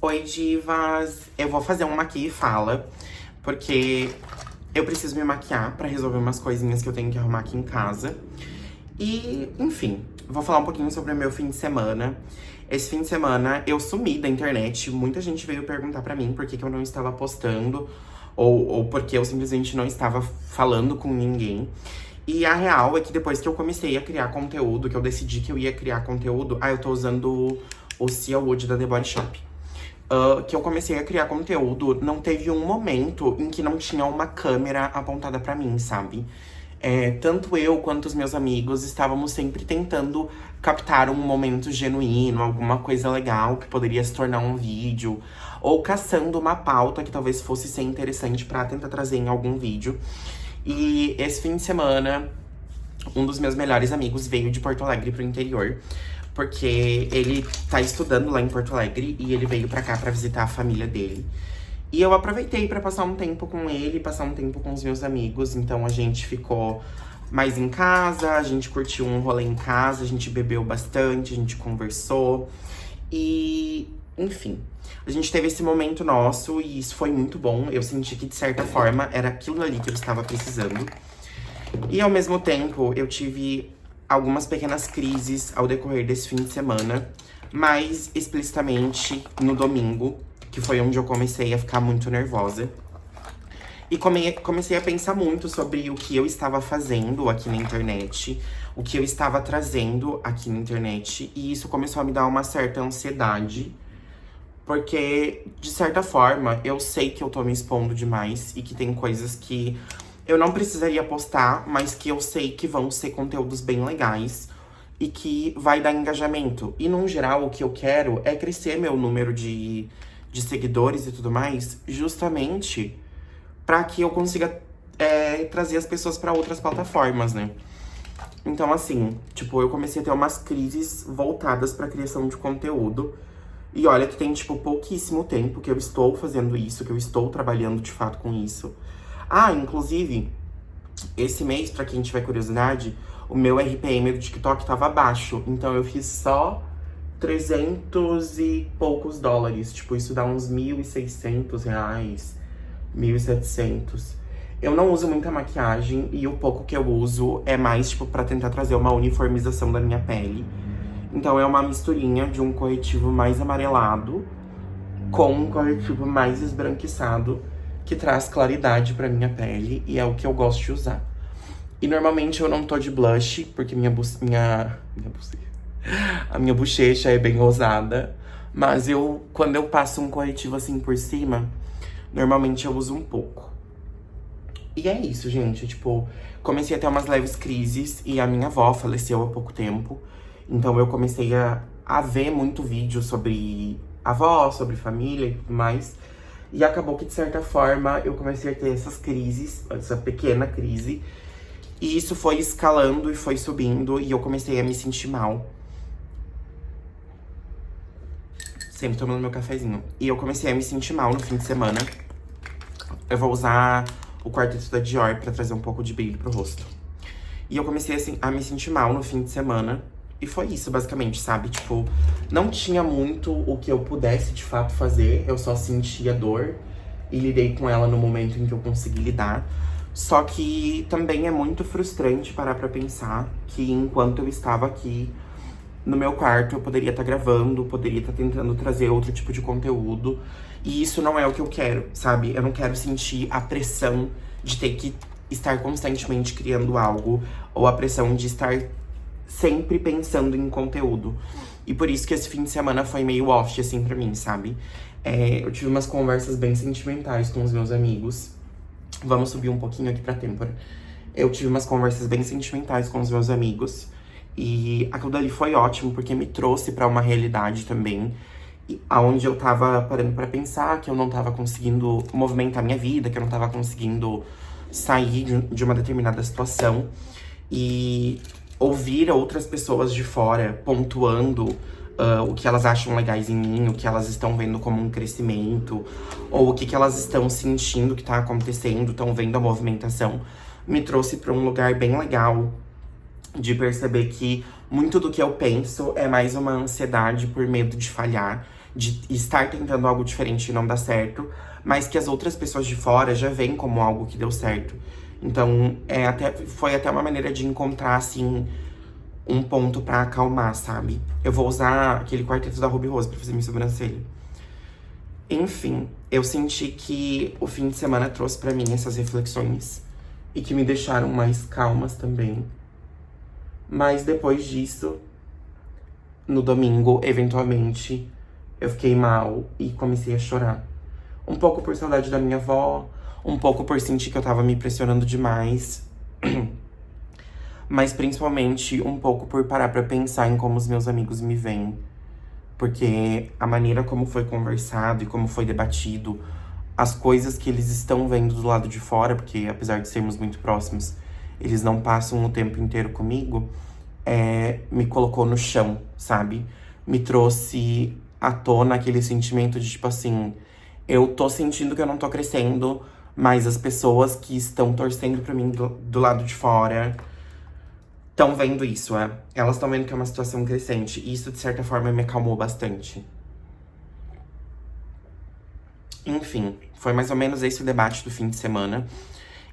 Oi, divas! Eu vou fazer uma aqui e fala, porque eu preciso me maquiar pra resolver umas coisinhas que eu tenho que arrumar aqui em casa. E, enfim, vou falar um pouquinho sobre o meu fim de semana. Esse fim de semana eu sumi da internet. Muita gente veio perguntar pra mim por que eu não estava postando, ou porque eu simplesmente não estava falando com ninguém. E a real é que depois que eu comecei a criar conteúdo, que eu decidi que eu ia criar conteúdo, eu tô usando o Cia Wood da The Body Shop. Que eu comecei a criar conteúdo, não teve um momento em que não tinha uma câmera apontada pra mim, sabe? Tanto eu quanto os meus amigos estávamos sempre tentando captar um momento genuíno, alguma coisa legal que poderia se tornar um vídeo, ou caçando uma pauta que talvez fosse ser interessante pra tentar trazer em algum vídeo. E esse fim de semana, um dos meus melhores amigos veio de Porto Alegre pro interior, porque ele tá estudando lá em Porto Alegre e ele veio pra cá pra visitar a família dele. E eu aproveitei pra passar um tempo com ele, passar um tempo com os meus amigos. Então a gente ficou mais em casa, a gente curtiu um rolê em casa, a gente bebeu bastante, a gente conversou. E, enfim, a gente teve esse momento nosso e isso foi muito bom. Eu senti que, de certa forma, era aquilo ali que eu estava precisando. E, ao mesmo tempo, eu tive algumas pequenas crises ao decorrer desse fim de semana. Mais explicitamente no domingo, que foi onde eu comecei a ficar muito nervosa. E comecei a pensar muito sobre o que eu estava fazendo aqui na internet, o que eu estava trazendo aqui na internet. E isso começou a me dar uma certa ansiedade. Porque, de certa forma, eu sei que eu tô me expondo demais e que tem coisas que eu não precisaria postar, mas que eu sei que vão ser conteúdos bem legais e que vai dar engajamento. E, no geral, o que eu quero é crescer meu número de seguidores e tudo mais, justamente pra que eu consiga trazer as pessoas pra outras plataformas, né? Então, assim, tipo, eu comecei a ter umas crises voltadas pra criação de conteúdo. E olha que tem, tipo, pouquíssimo tempo que eu estou fazendo isso, que eu estou trabalhando de fato com isso. Inclusive, esse mês, pra quem tiver curiosidade, o meu RPM do TikTok tava baixo. Então eu fiz só 300 e poucos dólares. Tipo, isso dá uns R$ 1.600, 1.700. Eu não uso muita maquiagem e o pouco que eu uso é mais, tipo, pra tentar trazer uma uniformização da minha pele. Então é uma misturinha de um corretivo mais amarelado com um corretivo mais esbranquiçado, que traz claridade pra minha pele e é o que eu gosto de usar. E normalmente eu não tô de blush, porque a minha bochecha é bem ousada. Mas quando eu passo um corretivo assim por cima, normalmente eu uso um pouco. E é isso, gente. Tipo, comecei a ter umas leves crises e a minha avó faleceu há pouco tempo. Então eu comecei a ver muito vídeo sobre avó, sobre família e tudo mais. E acabou que, de certa forma, eu comecei a ter essas crises, essa pequena crise. E isso foi escalando e foi subindo e eu comecei a me sentir mal. Sempre tomando meu cafezinho. E eu comecei a me sentir mal no fim de semana. Eu vou usar o quarteto da Dior pra trazer um pouco de brilho pro rosto. E eu comecei assim, a me sentir mal no fim de semana. E foi isso, basicamente, sabe? Tipo, não tinha muito o que eu pudesse, de fato, fazer. Eu só sentia dor e lidei com ela no momento em que eu consegui lidar. Só que também é muito frustrante parar pra pensar que enquanto eu estava aqui no meu quarto, eu poderia estar gravando, poderia estar tentando trazer outro tipo de conteúdo. E isso não é o que eu quero, sabe? Eu não quero sentir a pressão de ter que estar constantemente criando algo, ou a pressão de estar sempre pensando em conteúdo. E por isso que esse fim de semana foi meio off, assim, pra mim, sabe? Eu tive umas conversas bem sentimentais com os meus amigos. Vamos subir um pouquinho aqui pra têmpora. Eu tive umas conversas bem sentimentais com os meus amigos. E aquilo dali foi ótimo, porque me trouxe pra uma realidade também. Onde eu tava parando pra pensar que eu não tava conseguindo movimentar minha vida, que eu não tava conseguindo sair de uma determinada situação. E ouvir outras pessoas de fora pontuando o que elas acham legais em mim, o que elas estão vendo como um crescimento, ou o que elas estão sentindo que tá acontecendo, estão vendo a movimentação, me trouxe pra um lugar bem legal de perceber que muito do que eu penso é mais uma ansiedade por medo de falhar de estar tentando algo diferente e não dar certo, mas que as outras pessoas de fora já veem como algo que deu certo. Então, foi até uma maneira de encontrar, assim, um ponto pra acalmar, sabe? Eu vou usar aquele quarteto da Ruby Rose pra fazer minha sobrancelha. Enfim, eu senti que o fim de semana trouxe pra mim essas reflexões e que me deixaram mais calmas também. Mas depois disso, no domingo, eventualmente, eu fiquei mal e comecei a chorar. Um pouco por saudade da minha avó, um pouco por sentir que eu tava me pressionando demais. Mas principalmente um pouco por parar pra pensar em como os meus amigos me veem. Porque a maneira como foi conversado e como foi debatido, as coisas que eles estão vendo do lado de fora, porque apesar de sermos muito próximos, eles não passam o tempo inteiro comigo, me colocou no chão, sabe? Me trouxe à tona aquele sentimento de tipo assim, eu tô sentindo que eu não tô crescendo, mas as pessoas que estão torcendo pra mim do lado de fora estão vendo isso, Elas estão vendo que é uma situação crescente. E isso, de certa forma, me acalmou bastante. Enfim, foi mais ou menos esse o debate do fim de semana.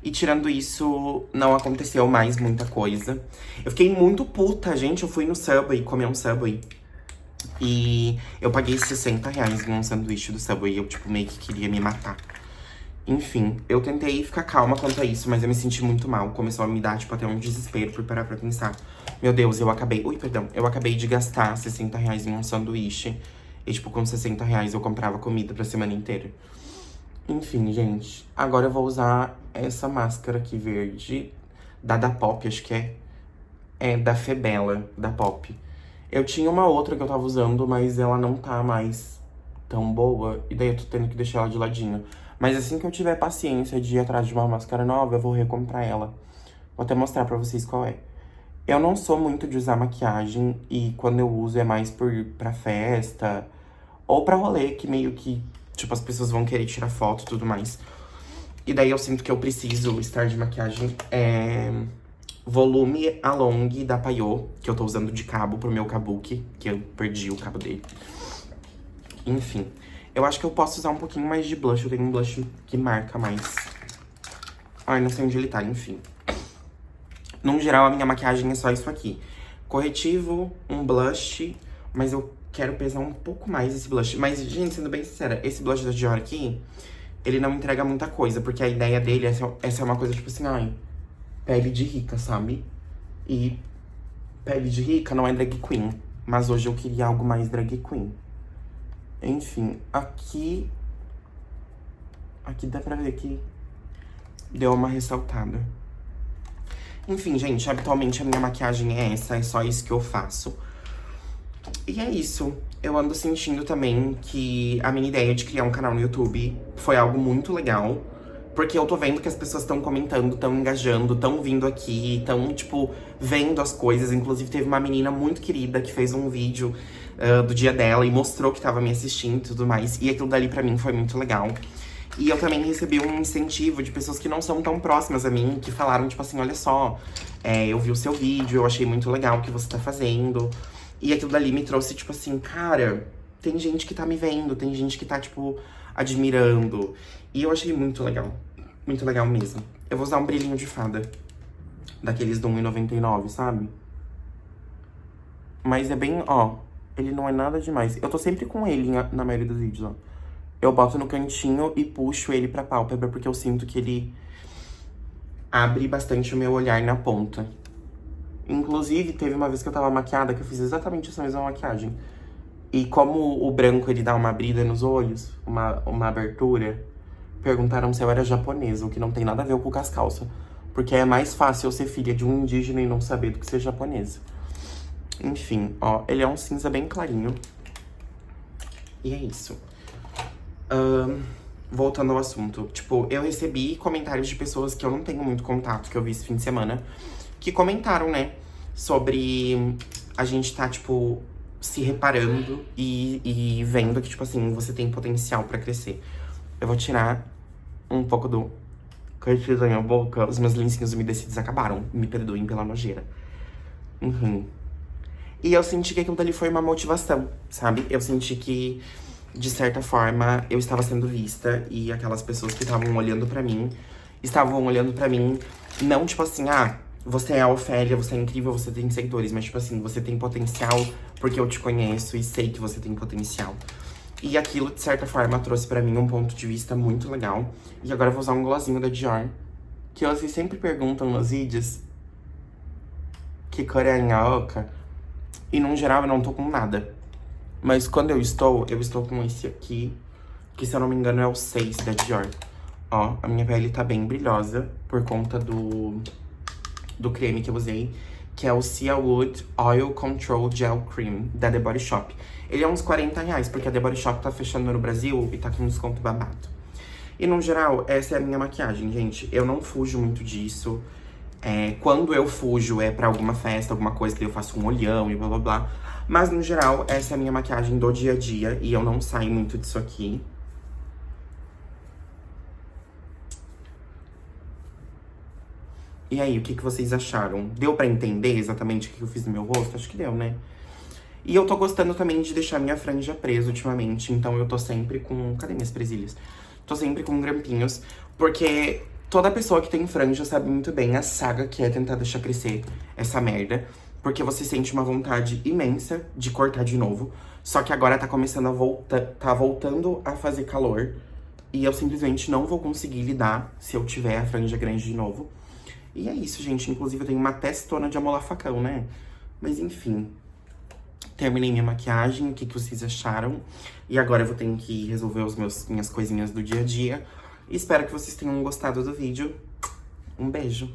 E tirando isso, não aconteceu mais muita coisa. Eu fiquei muito puta, gente. Eu fui no Subway, comer um Subway. E eu paguei 60 reais em um sanduíche do Subway. E eu, tipo, meio que queria me matar. Enfim, eu tentei ficar calma quanto a isso, mas eu me senti muito mal. Começou a me dar, tipo, até um desespero por parar pra pensar. Meu Deus, eu acabei... Ui, perdão. Eu acabei de gastar 60 reais em um sanduíche. E, tipo, com 60 reais eu comprava comida pra semana inteira. Enfim, gente. Agora eu vou usar essa máscara aqui verde. Da Pop, acho que é. É da Febela, da Pop. Eu tinha uma outra que eu tava usando, mas ela não tá mais tão boa. E daí eu tô tendo que deixar ela de ladinho. Mas assim que eu tiver paciência de ir atrás de uma máscara nova, eu vou recomprar ela. Vou até mostrar pra vocês qual é. Eu não sou muito de usar maquiagem e quando eu uso é mais pra festa ou pra rolê, que meio que, tipo, as pessoas vão querer tirar foto e tudo mais. E daí eu sinto que eu preciso estar de maquiagem. Volume Along da Payot, que eu tô usando de cabo pro meu kabuki, que eu perdi o cabo dele. Enfim. Eu acho que eu posso usar um pouquinho mais de blush. Eu tenho um blush que marca mais. Ai, não sei onde ele tá, enfim. No geral, a minha maquiagem é só isso aqui. Corretivo, um blush. Mas eu quero pesar um pouco mais esse blush. Mas, gente, sendo bem sincera, esse blush da Dior aqui, ele não entrega muita coisa. Porque a ideia dele, essa é uma coisa tipo assim, ai, pele de rica, sabe? E pele de rica não é drag queen. Mas hoje eu queria algo mais drag queen. Enfim, aqui dá pra ver que deu uma ressaltada. Enfim, gente, habitualmente a minha maquiagem é essa, é só isso que eu faço. E é isso. Eu ando sentindo também que a minha ideia de criar um canal no YouTube foi algo muito legal. Porque eu tô vendo que as pessoas estão comentando, estão engajando, estão vindo aqui, estão, tipo, vendo as coisas. Inclusive, teve uma menina muito querida que fez um vídeo do dia dela e mostrou que tava me assistindo e tudo mais. E aquilo dali pra mim foi muito legal. E eu também recebi um incentivo de pessoas que não são tão próximas a mim, que falaram, tipo assim, olha só, eu vi o seu vídeo, eu achei muito legal o que você tá fazendo. E aquilo dali me trouxe, tipo assim, cara, tem gente que tá me vendo, tem gente que tá, tipo, admirando. E eu achei muito legal mesmo. Eu vou usar um brilhinho de fada, daqueles do R$1,99, sabe? Mas é bem, ó, ele não é nada demais. Eu tô sempre com ele na maioria dos vídeos, ó. Eu boto no cantinho e puxo ele pra pálpebra, porque eu sinto que ele abre bastante o meu olhar na ponta. Inclusive, teve uma vez que eu tava maquiada, que eu fiz exatamente essa mesma maquiagem. E como o branco, ele dá uma abrida nos olhos, uma abertura, perguntaram se eu era japonesa, o que não tem nada a ver com as calças. Porque é mais fácil eu ser filha de um indígena e não saber do que ser japonesa. Enfim, ó, ele é um cinza bem clarinho. E é isso. Voltando ao assunto, tipo, eu recebi comentários de pessoas que eu não tenho muito contato, que eu vi esse fim de semana, que comentaram, né, sobre a gente tá, tipo, se reparando e vendo que, tipo assim, você tem potencial pra crescer. Eu vou tirar um pouco do corretivo da minha boca, os meus lencinhos umedecidos acabaram, me perdoem pela nojeira. E eu senti que aquilo dali foi uma motivação, sabe? Eu senti que de certa forma, eu estava sendo vista. E aquelas pessoas que estavam olhando pra mim, estavam olhando pra mim, não tipo assim, ah, você é a Ofélia, você é incrível, você tem seguidores. Mas tipo assim, você tem potencial porque eu te conheço e sei que você tem potencial. E aquilo, de certa forma, trouxe pra mim um ponto de vista muito legal. E agora eu vou usar um glossinho da Dior, que vocês sempre perguntam nos vídeos que cor é a minha oca. E, no geral, eu não tô com nada. Mas quando eu estou com esse aqui, que, se eu não me engano, é o 6 da Dior. Ó, a minha pele tá bem brilhosa por conta do creme que eu usei, que é o Ceawood Oil Control Gel Cream, da The Body Shop. Ele é uns 40 reais, porque a The Body Shop tá fechando no Brasil e tá com um desconto babado. E, no geral, essa é a minha maquiagem, gente. Eu não fujo muito disso. Quando eu fujo é pra alguma festa, alguma coisa que eu faço um olhão e blá blá blá. Mas, no geral, essa é a minha maquiagem do dia a dia e eu não saio muito disso aqui. E aí, o que vocês acharam? Deu pra entender exatamente o que eu fiz no meu rosto? Acho que deu, né? E eu tô gostando também de deixar minha franja presa ultimamente, então eu tô sempre com... Cadê minhas presilhas? Tô sempre com grampinhos, porque toda pessoa que tem franja sabe muito bem a saga que é tentar deixar crescer essa merda. Porque você sente uma vontade imensa de cortar de novo, só que agora tá começando a voltar, tá voltando a fazer calor. E eu simplesmente não vou conseguir lidar se eu tiver a franja grande de novo. E é isso, gente. Inclusive, eu tenho uma testona de amolar facão, né? Mas, enfim. Terminei minha maquiagem. O que vocês acharam? E agora eu vou ter que resolver minhas coisinhas do dia a dia. Espero que vocês tenham gostado do vídeo. Um beijo.